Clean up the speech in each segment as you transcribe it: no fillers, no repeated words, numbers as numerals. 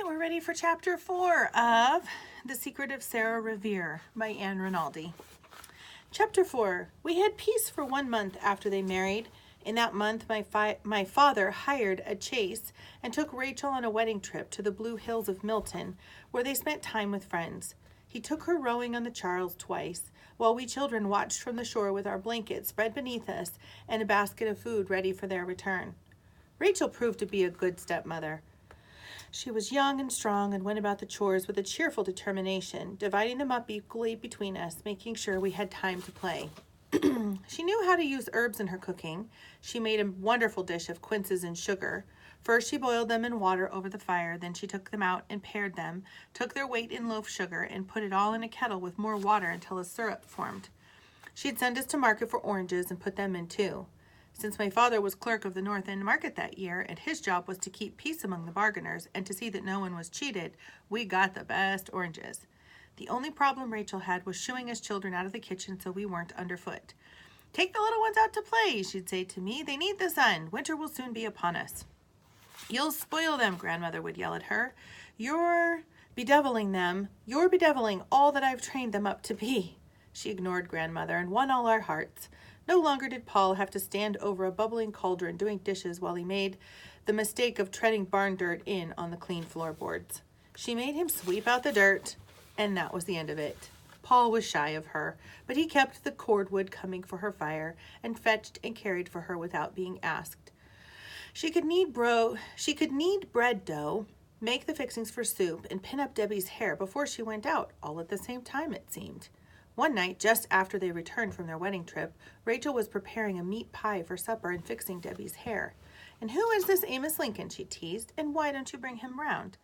we're ready for chapter 4 of The Secret of Sarah Revere by Anne Rinaldi. Chapter 4. We had peace for 1 month after they married. In that month, my father hired a chaise and took Rachel on a wedding trip to the Blue Hills of Milton, where they spent time with friends. He took her rowing on the Charles twice, while we children watched from the shore with our blankets spread beneath us and a basket of food ready for their return. Rachel proved to be a good stepmother. She was young and strong and went about the chores with a cheerful determination, dividing them up equally between us, making sure we had time to play. She knew how to use herbs in her cooking. She made a wonderful dish of quinces and sugar. First she boiled them in water over the fire, then she took them out and pared them, took their weight in loaf sugar, and put it all in a kettle with more water until a syrup formed. She'd send us to market for oranges and put them in too. Since my father was clerk of the North End Market that year, and his job was to keep peace among the bargainers and to see that no one was cheated, we got the best oranges. The only problem Rachel had was shooing us children out of the kitchen so we weren't underfoot. "Take the little ones out to play," she'd say to me. "They need the sun. Winter will soon be upon us." "You'll spoil them," Grandmother would yell at her. You're bedeviling all that I've trained them up to be." She ignored Grandmother and won all our hearts. No longer did Paul have to stand over a bubbling cauldron doing dishes while he made the mistake of treading barn dirt in on the clean floorboards. She made him sweep out the dirt, and that was the end of it. Paul was shy of her, but he kept the cordwood coming for her fire and fetched and carried for her without being asked. She could knead bread dough, make the fixings for soup, and pin up Debbie's hair before she went out, all at the same time, it seemed. One night, just after they returned from their wedding trip, Rachel was preparing a meat pie for supper and fixing Debbie's hair. "And who is this Amos Lincoln?" she teased, "and why don't you bring him round?"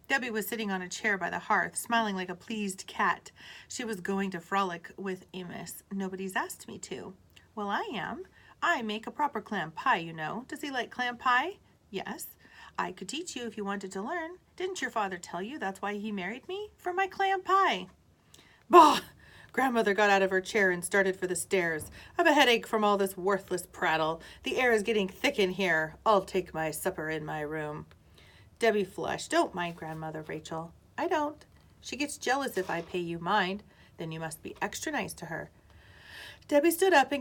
Debbie was sitting on a chair by the hearth, smiling like a pleased cat. She was going to frolic with Amos. "Nobody's asked me to." "Well, I am. I make a proper clam pie, you know. Does he like clam pie?" "Yes. I could teach you if you wanted to learn. Didn't your father tell you that's why he married me? For my clam pie." "Bah!" Grandmother got out of her chair and started for the stairs. "I've a headache from all this worthless prattle. The air is getting thick in here. I'll take my supper in my room." Debbie flushed. "Don't mind Grandmother, Rachel." "I don't. She gets jealous if I pay you mind. Then you must be extra nice to her." Debbie stood up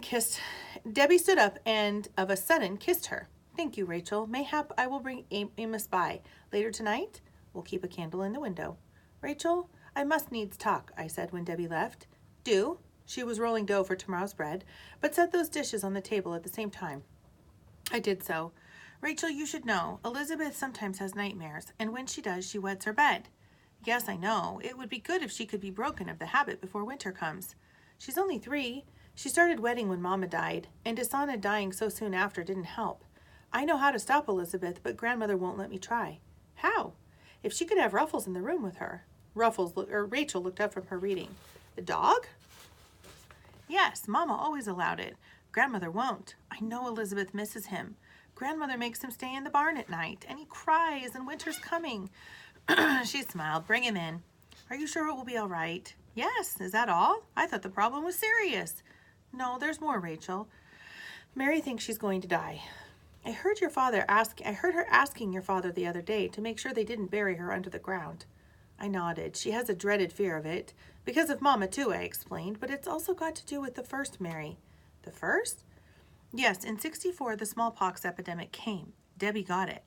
and of a sudden kissed her. "Thank you, Rachel. Mayhap I will bring Amos by. Later tonight? We'll keep a candle in the window." "Rachel, I must needs talk," I said when Debbie left. "Do." She was rolling dough for tomorrow's bread, "but set those dishes on the table at the same time." I did so. "Rachel, you should know, Elizabeth sometimes has nightmares, and when she does, she wets her bed." "Yes, I know. It would be good if she could be broken of the habit before winter comes." "She's only 3. She started wetting when Mama died, and Desana dying so soon after didn't help. I know how to stop Elizabeth, but Grandmother won't let me try." "How?" "If she could have Ruffles in the room with her." Rachel looked up from her reading. "The dog?" "Yes, Mama always allowed it. Grandmother won't. I know Elizabeth misses him. Grandmother makes him stay in the barn at night, and he cries, and winter's coming." She smiled. "Bring him in." "Are you sure it will be all right?" "Yes. Is that all? I thought the problem was serious." "No, there's more, Rachel. Mary thinks she's going to die. I heard her asking your father the other day to make sure they didn't bury her under the ground." I nodded. "She has a dreaded fear of it. Because of Mama, too," I explained, "but it's also got to do with the first Mary." "The first?" "Yes, in '64 the smallpox epidemic came. Debbie got it.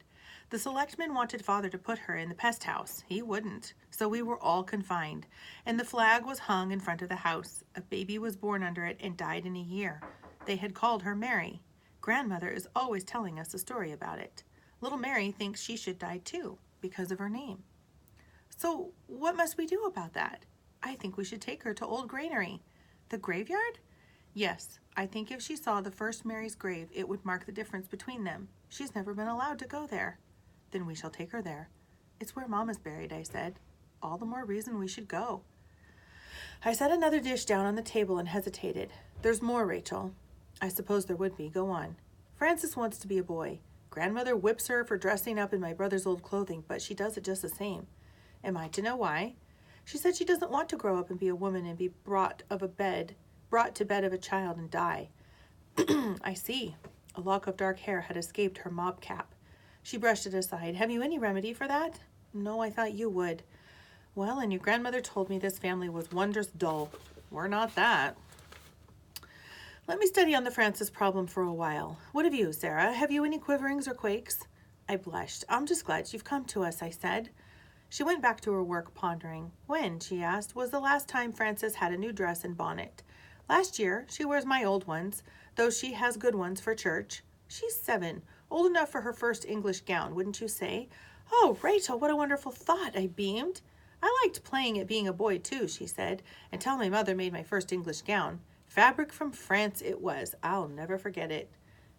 The selectmen wanted Father to put her in the pest house. He wouldn't. So we were all confined, and the flag was hung in front of the house. A baby was born under it and died in a year. They had called her Mary. Grandmother is always telling us a story about it. Little Mary thinks she should die too, because of her name." "So what must we do about that?" "I think we should take her to Old Granary." "The graveyard?" "Yes, I think if she saw the first Mary's grave, it would mark the difference between them. She's never been allowed to go there." "Then we shall take her there." "It's where Mama's buried," I said. "All the more reason we should go." I set another dish down on the table and hesitated. "There's more, Rachel." "I suppose there would be. Go on." "Frances wants to be a boy. Grandmother whips her for dressing up in my brother's old clothing, but she does it just the same." "Am I to know why?" "She said she doesn't want to grow up and be a woman and be brought to bed of a child and die." I see. A lock of dark hair had escaped her mob cap. She brushed it aside. "Have you any remedy for that?" No, I thought you would. Well, and your grandmother told me this family was wondrous dull. We're not that. Let me study on the Francis problem for a while. What of you, Sarah? Have you any quiverings or quakes? I blushed. I'm just glad you've come to us, I said. She went back to her work, pondering. When, she asked, was the last time Frances had a new dress and bonnet? Last year. She wears my old ones, though she has good ones for church. She's 7, old enough for her first English gown, wouldn't you say? Oh, Rachel, what a wonderful thought, I beamed. I liked playing at being a boy, too, she said, until my mother made my first English gown. Fabric from France it was. I'll never forget it.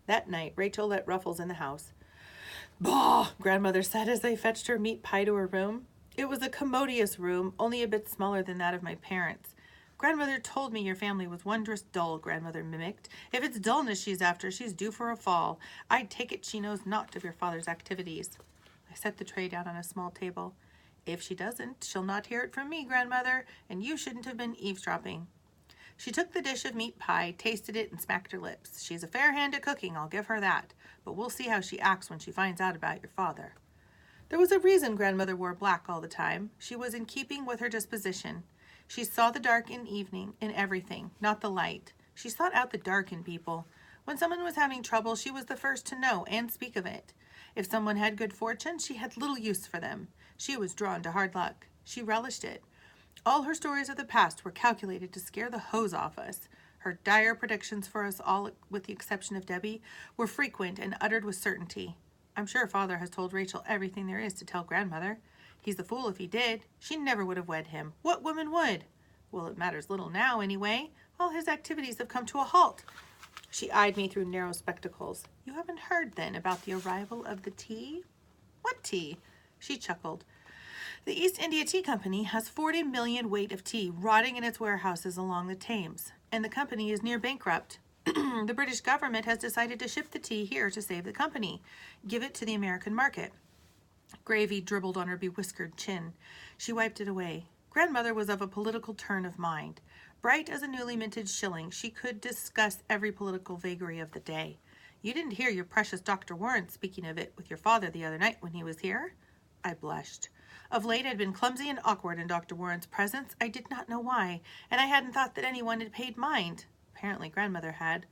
That night, Rachel let Ruffles in the house. Bah, grandmother said as I fetched her meat pie to her room. It was a commodious room, only a bit smaller than that of my parents. Grandmother told me your family was wondrous dull, grandmother mimicked. If it's dullness she's after, she's due for a fall. I take it she knows naught of your father's activities. I set the tray down on a small table. If she doesn't, she'll not hear it from me, grandmother, and you shouldn't have been eavesdropping. She took the dish of meat pie, tasted it, and smacked her lips. She's a fair hand at cooking, I'll give her that, but we'll see how she acts when she finds out about your father. There was a reason grandmother wore black all the time. She was in keeping with her disposition. She saw the dark in everything, not the light. She sought out the dark in people. When someone was having trouble, she was the first to know and speak of it. If someone had good fortune, she had little use for them. She was drawn to hard luck. She relished it. All her stories of the past were calculated to scare the hose off us. Her dire predictions for us all, with the exception of Debbie, were frequent and uttered with certainty. I'm sure Father has told Rachel everything there is to tell grandmother. He's a fool if he did. She never would have wed him. What woman would? Well, it matters little now, anyway. All his activities have come to a halt. She eyed me through narrow spectacles. You haven't heard, then, about the arrival of the tea? What tea? She chuckled. The East India Tea Company has 40 million weight of tea rotting in its warehouses along the Thames, and the company is near bankrupt. The British government has decided to ship the tea here to save the company, give it to the American market. Gravy dribbled on her bewhiskered chin. She wiped it away. Grandmother was of a political turn of mind. Bright as a newly minted shilling, she could discuss every political vagary of the day. You didn't hear your precious Dr. Warren speaking of it with your father the other night when he was here? I blushed. Of late I'd been clumsy and awkward in Dr. Warren's presence. I did not know why, and I hadn't thought that anyone had paid mind. Apparently grandmother had.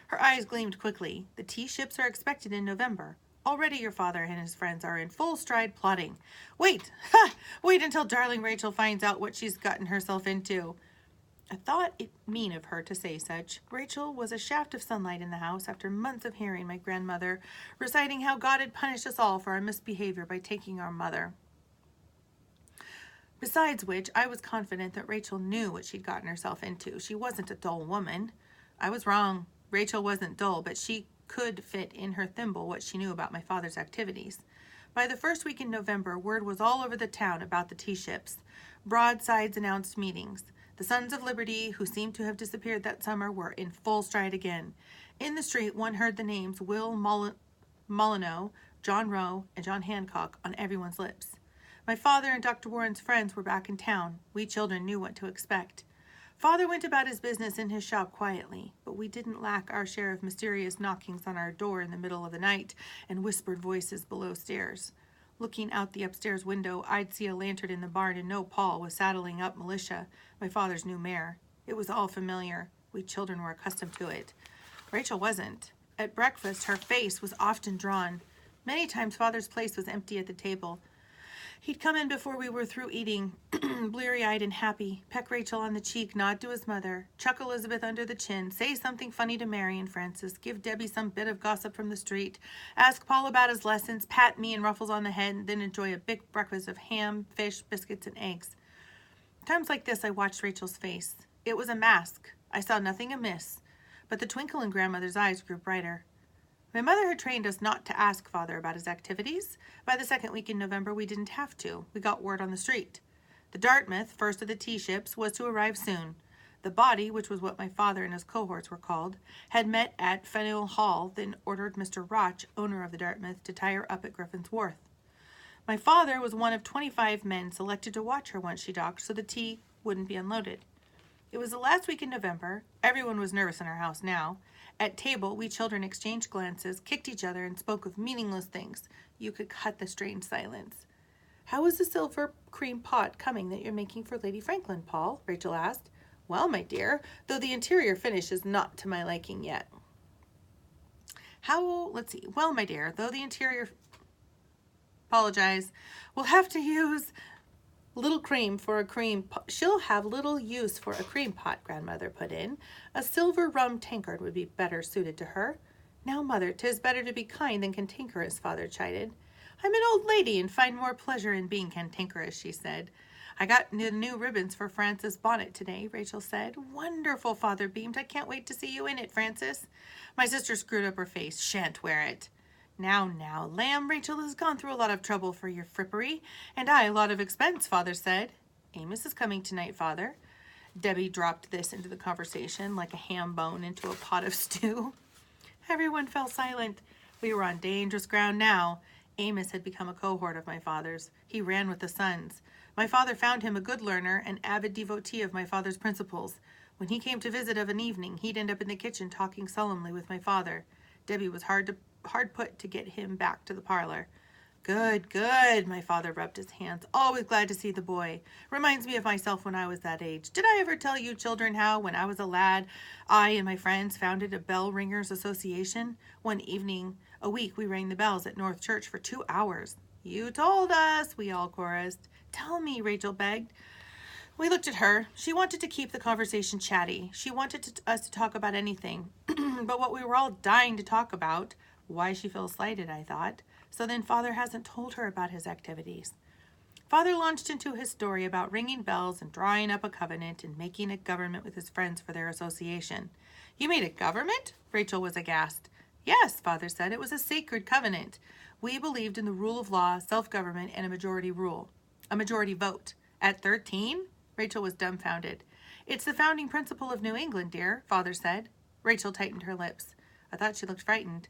Her eyes gleamed quickly. The tea ships are expected in November. Already your father and his friends are in full stride plotting. Wait! Ha! Wait until darling Rachel finds out what she's gotten herself into. I thought it mean of her to say such. Rachel was a shaft of sunlight in the house after months of hearing my grandmother reciting how God had punished us all for our misbehavior by taking our mother. Besides which, I was confident that Rachel knew what she'd gotten herself into. She wasn't a dull woman. I was wrong. Rachel wasn't dull, but she could fit in her thimble what she knew about my father's activities. By the first week in November, word was all over the town about the tea ships. Broadsides announced meetings. The Sons of Liberty, who seemed to have disappeared that summer, were in full stride again. In the street, one heard the names Will Molyneux, John Rowe, and John Hancock on everyone's lips. My father and Dr. Warren's friends were back in town. We children knew what to expect. Father went about his business in his shop quietly, but we didn't lack our share of mysterious knockings on our door in the middle of the night and whispered voices below stairs. Looking out the upstairs window, I'd see a lantern in the barn and know Paul was saddling up Militia, my father's new mare. It was all familiar. We children were accustomed to it. Rachel wasn't. At breakfast, her face was often drawn. Many times Father's place was empty at the table. He'd come in before we were through eating, bleary-eyed and happy, peck Rachel on the cheek, nod to his mother, chuck Elizabeth under the chin, say something funny to Mary and Francis, give Debbie some bit of gossip from the street, ask Paul about his lessons, pat me and Ruffles on the head, and then enjoy a big breakfast of ham, fish, biscuits, and eggs. Times like this I watched Rachel's face. It was a mask. I saw nothing amiss, but the twinkle in grandmother's eyes grew brighter. My mother had trained us not to ask Father about his activities. By the second week in November, we didn't have to. We got word on the street. The Dartmouth, first of the tea ships, was to arrive soon. The body, which was what my father and his cohorts were called, had met at Faneuil Hall, then ordered Mr. Roch, owner of the Dartmouth, to tie her up at Griffin's Wharf. My father was one of 25 men selected to watch her once she docked so the tea wouldn't be unloaded. It was the last week in November. Everyone was nervous in our house now. At table, we children exchanged glances, kicked each other, and spoke of meaningless things. You could cut the strange silence. How is the silver cream pot coming that you're making for Lady Franklin, Paul? Rachel asked. Well, my dear, though the interior finish is not to my liking yet. Well, my dear, though the interior... Apologize. We'll have to use little cream for a cream pot. She'll have little use for a cream pot, Grandmother put in. A silver rum tankard would be better suited to her. Now, Mother, 'tis better to be kind than cantankerous, Father chided. I'm an old lady and find more pleasure in being cantankerous, she said. I got new ribbons for Frances' bonnet today, Rachel said. Wonderful, Father beamed. I can't wait to see you in it, Frances. My sister screwed up her face. Shan't wear it. Now, lamb, Rachel has gone through a lot of trouble for your frippery, and I a lot of expense, Father said. Amos is coming tonight, Father. Debbie dropped this into the conversation like a ham bone into a pot of stew. Everyone fell silent. We were on dangerous ground now. Amos had become a cohort of my father's. He ran with the sons. My father found him a good learner, an avid devotee of my father's principles. When he came to visit of an evening, he'd end up in the kitchen talking solemnly with my father. Debbie was hard put to get him back to the parlor. Good, my father rubbed his hands. Always glad to see the boy. Reminds me of myself when I was that age. Did I ever tell you children how, when I was a lad, I and my friends founded a bell ringers association? One evening a week we rang the bells at North Church for 2 hours. You told us, we all chorused. Tell me, Rachel begged. We looked at her. She wanted to keep the conversation chatty. She wanted us to talk about anything. But what we were all dying to talk about, why she feels slighted, I thought. So then Father hasn't told her about his activities. Father launched into his story about ringing bells and drawing up a covenant and making a government with his friends for their association. You made a government? Rachel was aghast. Yes, Father said. It was a sacred covenant. We believed in the rule of law, self-government, and a majority vote. At 13? Rachel was dumbfounded. It's the founding principle of New England, dear, Father said. Rachel tightened her lips. I thought she looked frightened.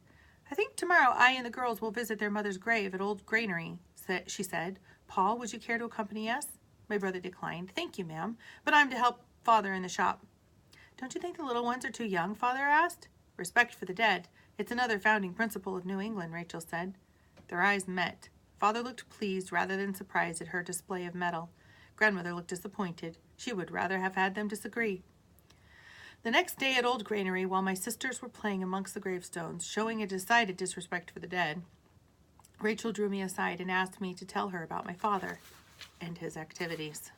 I think tomorrow I and the girls will visit their mother's grave at Old Granary, she said. Paul, would you care to accompany us? My brother declined. Thank you, ma'am, but I'm to help Father in the shop. Don't you think the little ones are too young? Father asked. Respect for the dead. It's another founding principle of New England, Rachel said. Their eyes met. Father looked pleased rather than surprised at her display of mettle. Grandmother looked disappointed. She would rather have had them disagree. The next day at Old Granary, while my sisters were playing amongst the gravestones, showing a decided disrespect for the dead, Rachel drew me aside and asked me to tell her about my father and his activities.